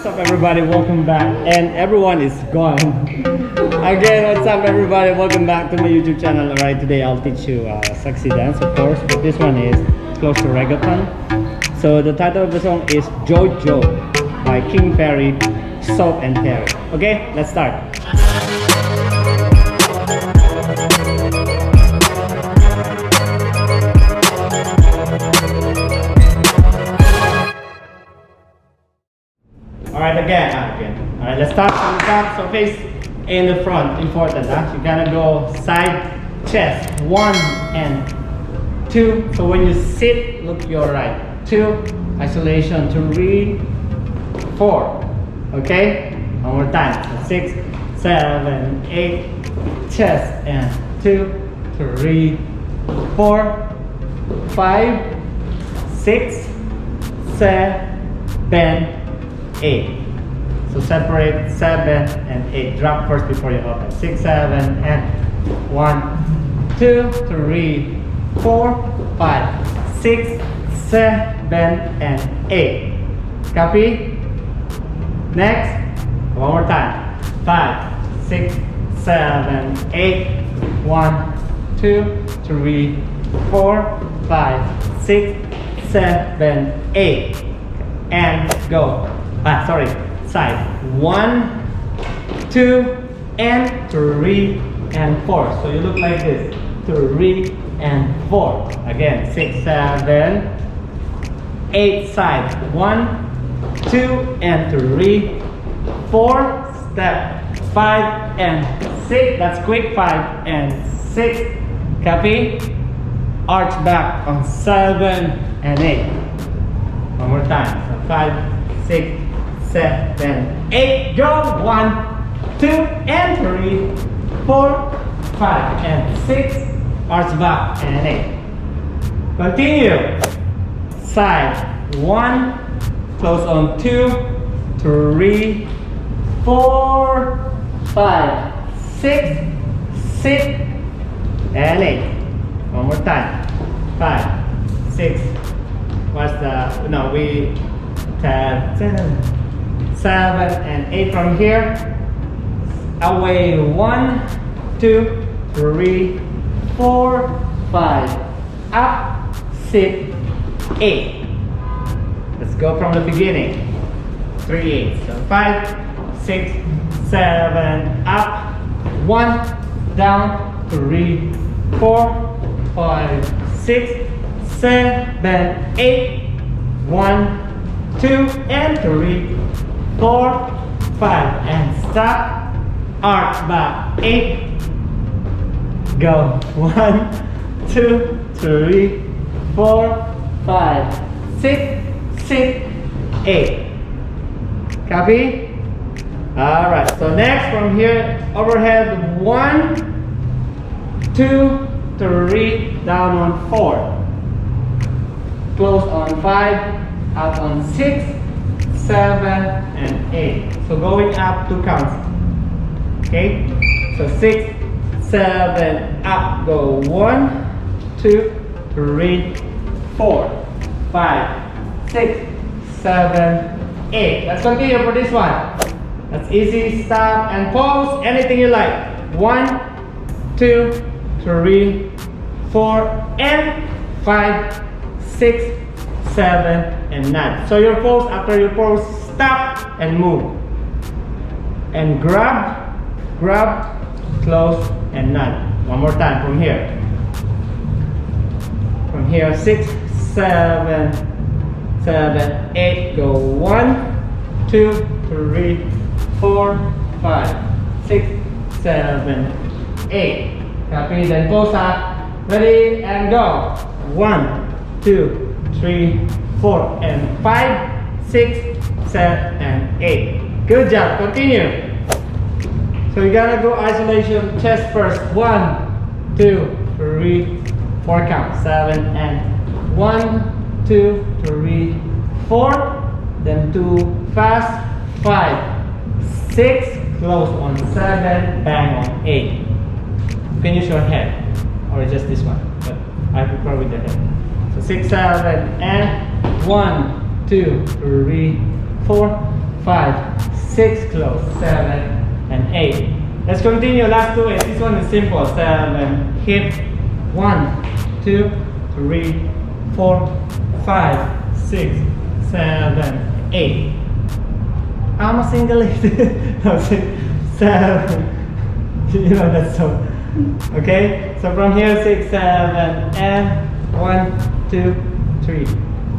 What's up everybody, welcome back. And everyone is gone. Again, what's up everybody, welcome back to my YouTube channel. Alright, today I'll teach you sexy dance, of course, but this one is close to reggaeton. So the title of the song is Jojo by Perryy, Soap and Perryy. Okay, let's start. Alright, again. Alright, let's start from the top. So face in the front, important. You're gonna go side, chest, 1 and 2. So when you sit, look your right. 2, isolation, 3, 4. Okay? One more time. So 6, 7, 8, chest, and 2, 3, 4, 5, 6, 7, 8. So separate 7 and 8. Drop first before you open. 6, 7, and 1, 2, 3, 4, 5, 6, 7, and 8. Copy? Next. One more time. 5, 6, 7, 8. 1, 2, 3, 4, 5, 6, 7, 8. And go. Sorry, side. 1, 2, and 3, and 4. So you look like this. 3 and 4. Again, 6, 7, 8 side. 1, 2, and 3, 4. Step 5 and 6. That's quick. 5 and 6. Copy? Arch back on 7 and 8. One more time. So 5, 6, 7, 8. Go. 1, 2, and 3, 4, 5, and 6. Arch back and 8. Continue. Side. 1. Close on 2, 3, 4, 5, 6, 6, and 8. One more time. 5, 6. What's the, no, we 10, 7, and 8 from here. Away 1, 2, 3, 4, 5, up, 6, 8. Let's go from the beginning. 3, 8. So 5, 6, 7, up, 1, down, 3, 4, 5, 6, 7, 8. 1, 2, and 3, 4, 5, and stop. Arch back. 8. Go. 1, 2, 3, 4, 5, 6, 8. Copy? Alright, so next from here, overhead 1, 2, 3, down on 4. Close on 5, out on 6, 7, and 8. So going up 2 counts. Okay? So 6, 7, up. Go 1, 2, 3, 4, 5, 6, 7, 8. Let's continue for this one. That's easy. Stop and pause. Anything you like. 1, 2, 3, 4, and 5, 6, 7, and 9. So your pose, after your pose, stop and move. And grab, close, and 9. One more time from here. From here, 6, 7, 8. Go 1, 2, 3, 4, 5, 6, 7, 8. Copy, then pose up. Ready, and go. 1, 2, 3, 4, and 5, 6, 7, and 8. Good job. Continue. So you gotta go isolation chest first. 1, 2, 3, 4 count. 7 and 1, 2, 3, 4. Then 2 fast. 5, 6. Close on 7. Bang on 8. Finish your head, or just this one. But I prefer with the head. So 6, 7, and 1, 2, 3, 4, 5, 6, close, 7, and 8. Let's continue, last 2 is, this one is simple, 7, hip, 1, 2, 3, 4, 5, 6, 7, 8. I'm a single lady. No, 7. You know that's so. Okay, so from here 6, 7, and 1, 2, 3,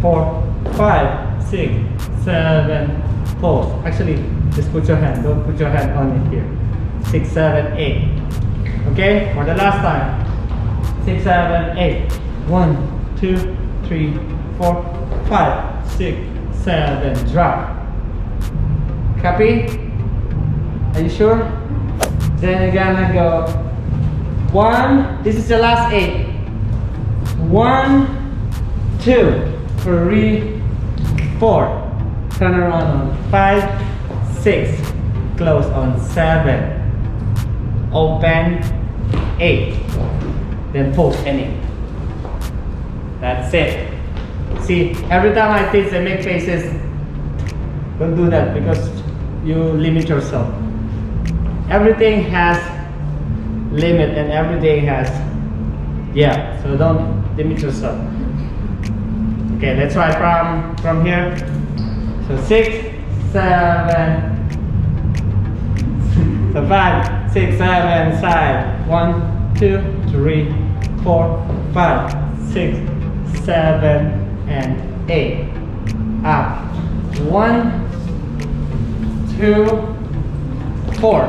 4, 5, 6, 7. Pause. Actually, just put your hand. Don't put your hand on it here. 6, 7, 8. Okay, for the last time. 6, 7, 8. 1, 2, 3, 4, 5, 6, 7. Drop. Copy? Are you sure? Then you're gonna go 1. This is the last 8. 1, 2, 3, 4. Turn around on 5, 6. Close on 7. Open 8. Then pause any. That's it. See, every time I teach and make faces, don't do that because you limit yourself. Everything has limit and everything has, yeah, so don't limit yourself. Okay, let's try from here. So 6, 7, so 5, 6, 7, side. 1, 2, 3, 4, 5, 6, 7, and 8. Up. 1, 2, 4.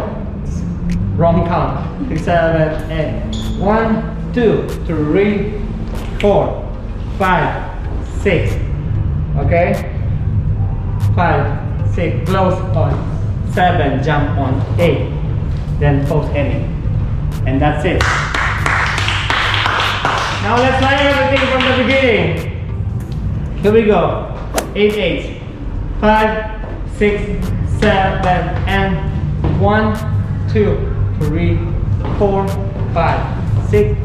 Wrong count. 6, 7, 8. 1, 2, 3, 4, 5, 6. Okay? 5, 6. Close on 7. Jump on 8. Then pause any. And that's it. Now let's try everything from the beginning. Here we go. 8, 8. 5, 6, 7, and 1, 2, 3, 4, 5, 6,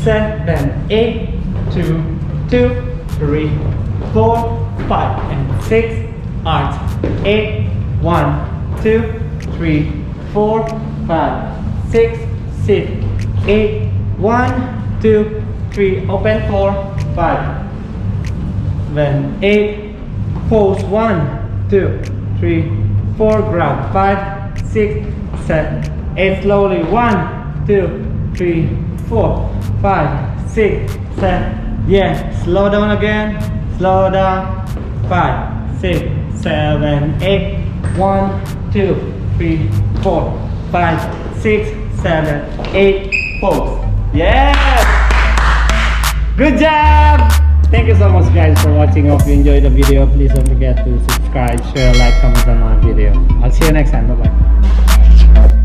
7, 8, 2, 2, 3, 4, 5, and 6. Arch. 8, 1, 2, 3, 4, 5, 6, 6, 8, 1, 2, 3. Open 4, 5, 7, 8. Pause 1, 2, 3, 4. Grab 5, 6, 7, 8. Slowly 1, 2, 3, 4, 5, 6, 7. Yeah. Slow down again. Slow down. 5, 6, 7, 8. 1, 2, 3, 4, 5, 6, 7, 8. Pause. Yes! Good job! Thank you so much guys for watching. Hope you enjoyed the video. Please don't forget to subscribe, share, like, comment on my video. I'll see you next time. Bye bye.